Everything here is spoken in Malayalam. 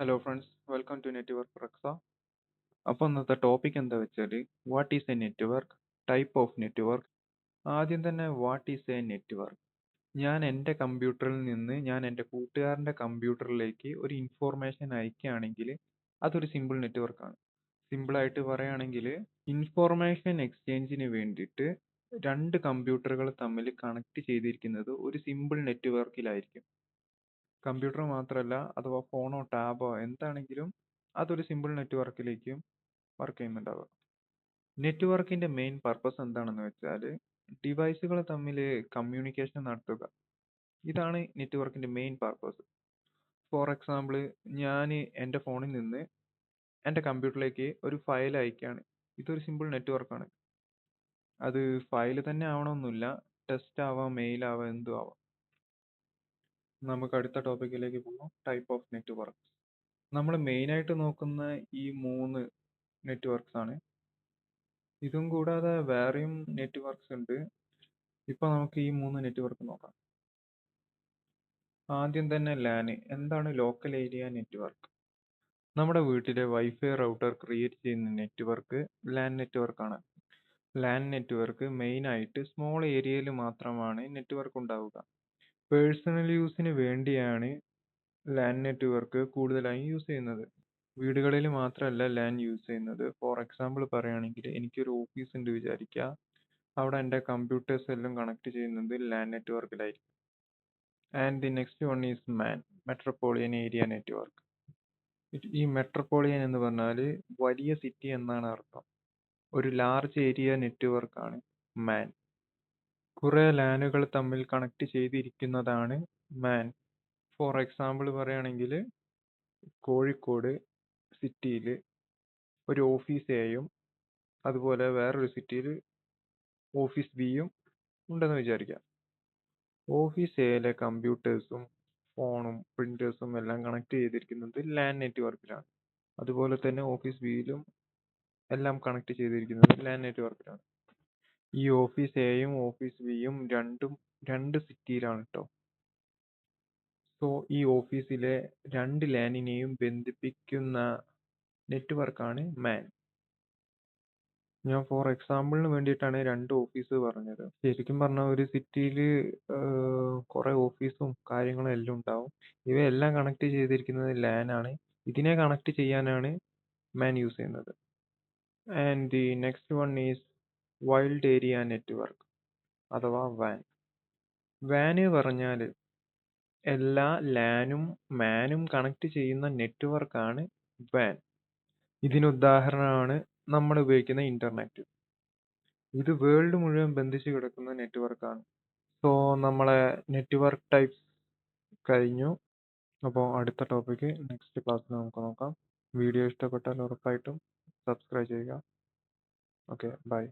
Hello friends, welcome to network റക്സ. അപ്പോൾ ഇന്നത്തെ ടോപ്പിക് എന്താ വെച്ചാൽ what is a network, type of network. ആദ്യം തന്നെ വാട്ട് ഈസ് എ നെറ്റ്വർക്ക്. ഞാൻ എൻ്റെ കമ്പ്യൂട്ടറിൽ നിന്ന് ഞാൻ എൻ്റെ കൂട്ടുകാരൻ്റെ കമ്പ്യൂട്ടറിലേക്ക് ഒരു ഇൻഫോർമേഷൻ അയക്കുകയാണെങ്കിൽ അതൊരു സിമ്പിൾ നെറ്റ്വർക്കാണ്. സിമ്പിളായിട്ട് പറയുകയാണെങ്കിൽ ഇൻഫോർമേഷൻ എക്സ്ചേഞ്ചിന് വേണ്ടിയിട്ട് രണ്ട് കമ്പ്യൂട്ടറുകൾ തമ്മിൽ കണക്ട് ചെയ്തിരിക്കുന്നത് ഒരു സിമ്പിൾ നെറ്റ്വർക്കിലായിരിക്കും. കമ്പ്യൂട്ടർ മാത്രമല്ല, അഥവാ ഫോണോ ടാബോ എന്താണെങ്കിലും അതൊരു സിമ്പിൾ നെറ്റ്വർക്കിലേക്കും വർക്ക് ചെയ്യുന്നുണ്ടാവുക. നെറ്റ്വർക്കിൻ്റെ മെയിൻ പർപ്പസ് എന്താണെന്ന് വെച്ചാൽ ഡിവൈസുകൾ തമ്മിൽ കമ്മ്യൂണിക്കേഷൻ നടത്തുക. ഇതാണ് നെറ്റ്വർക്കിൻ്റെ മെയിൻ പർപ്പസ്. ഫോർ എക്സാമ്പിൾ, ഞാൻ എൻ്റെ ഫോണിൽ നിന്ന് എൻ്റെ കമ്പ്യൂട്ടറിലേക്ക് ഒരു ഫയൽ അയക്കുകയാണ്. ഇതൊരു സിമ്പിൾ നെറ്റ്വർക്കാണ്. അത് ഫയൽ തന്നെ ആവണമെന്നില്ല, ടെക്സ്റ്റ് ആവാം, മെയിൽ ആവാം, എന്തും ആവാം. നമുക്ക് അടുത്ത ടോപ്പിക്കിലേക്ക് പോകാം. Type of network. നമ്മൾ മെയിനായിട്ട് നോക്കുന്ന ഈ 3 നെറ്റ്വർക്ക്സ് ആണ്. ഇതും കൂടാതെ വേറെയും നെറ്റ്വർക്ക്സ് ഉണ്ട്. ഇപ്പോൾ നമുക്ക് ഈ 3 നെറ്റ്വർക്ക് നോക്കാം. ആദ്യം തന്നെ LAN. എന്താണ് ലോക്കൽ ഏരിയ നെറ്റ്വർക്ക്? നമ്മുടെ വീട്ടിലെ വൈഫൈ റൗട്ടർ ക്രിയേറ്റ് ചെയ്യുന്ന നെറ്റ്വർക്ക് LAN നെറ്റ്വർക്കാണ്. LAN നെറ്റ്വർക്ക് മെയിനായിട്ട് സ്മോൾ ഏരിയയിൽ മാത്രമാണ് നെറ്റ്വർക്ക് ഉണ്ടാവുക. പേഴ്സണൽ യൂസിന് വേണ്ടിയാണ് LAN നെറ്റ്വർക്ക് കൂടുതലായും യൂസ് ചെയ്യുന്നത്. വീടുകളിൽ മാത്രമല്ല LAN യൂസ് ചെയ്യുന്നത്. ഫോർ എക്സാമ്പിൾ പറയുകയാണെങ്കിൽ എനിക്കൊരു ഓഫീസ് ഉണ്ട് വിചാരിക്കുക. അവിടെ എൻ്റെ കമ്പ്യൂട്ടേഴ്സ് എല്ലാം കണക്ട് ചെയ്യുന്നത് LAN നെറ്റ്വർക്കിലായിരിക്കും. And the next one is MAN, metropolitan area network. ഈ മെട്രോപൊളിയൻ എന്ന് പറഞ്ഞാൽ വലിയ സിറ്റി എന്നാണ് അർത്ഥം. ഒരു ലാർജ് ഏരിയ നെറ്റ്വർക്കാണ് MAN. കുറേ ലാനുകൾ തമ്മിൽ കണക്ട് ചെയ്തിരിക്കുന്നതാണ് MAN. ഫോർ എക്സാമ്പിൾ പറയുകയാണെങ്കിൽ കോഴിക്കോട് സിറ്റിയിൽ ഒരു ഓഫീസ് എയും അതുപോലെ വേറൊരു സിറ്റിയിൽ ഓഫീസ് ബിയും ഉണ്ടെന്ന് വിചാരിക്കാം. ഓഫീസ് എയിലെ കമ്പ്യൂട്ടേഴ്സും ഫോണും പ്രിന്റേഴ്സും എല്ലാം കണക്ട് ചെയ്തിരിക്കുന്നത് LAN നെറ്റ്വർക്കിലാണ്. അതുപോലെ തന്നെ ഓഫീസ് ബിയിലും എല്ലാം കണക്ട് ചെയ്തിരിക്കുന്നത് LAN നെറ്റ്വർക്കിലാണ്. ഈ ഓഫീസ് എയും ഓഫീസ് ബിയും രണ്ട് സിറ്റിയിലാണ് കേട്ടോ. സോ ഈ ഓഫീസിലെ രണ്ട് ലാനിനെയും ബന്ധിപ്പിക്കുന്ന നെറ്റ്വർക്കാണ് MAN. ഞാൻ ഫോർ എക്സാമ്പിളിന് വേണ്ടിയിട്ടാണ് രണ്ട് ഓഫീസ് പറഞ്ഞത്. ശരിക്കും പറഞ്ഞാൽ ഒരു സിറ്റിയിൽ കുറേ ഓഫീസും കാര്യങ്ങളും എല്ലാം ഉണ്ടാവും. ഇവയെല്ലാം കണക്ട് ചെയ്തിരിക്കുന്നത് LAN ആണ്. ഇതിനെ കണക്ട് ചെയ്യാനാണ് MAN യൂസ് ചെയ്യുന്നത്. And the next one is wild area network അഥവാ WAN. WAN പറഞ്ഞാൽ എല്ലാ LANും MANും കണക്ട് ചെയ്യുന്ന നെറ്റ്വർക്കാണ് WAN. ഇതിനുദാഹരണമാണ് നമ്മൾ ഉപയോഗിക്കുന്ന ഇന്റർനെറ്റ്. ഇത് വേൾഡ് മുഴുവൻ ബന്ധിച്ച് കിടക്കുന്ന നെറ്റ്വർക്കാണ്. സോ നമ്മളെ നെറ്റ്വർക്ക് ടൈപ്സ് കഴിഞ്ഞു. അപ്പോൾ അടുത്ത ടോപ്പിക്ക് നെക്സ്റ്റ് ക്ലാസ്സിൽ നമുക്ക് നോക്കാം. വീഡിയോ ഇഷ്ടപ്പെട്ടാൽ ഉറപ്പായിട്ടും സബ്സ്ക്രൈബ് ചെയ്യുക. Okay, by.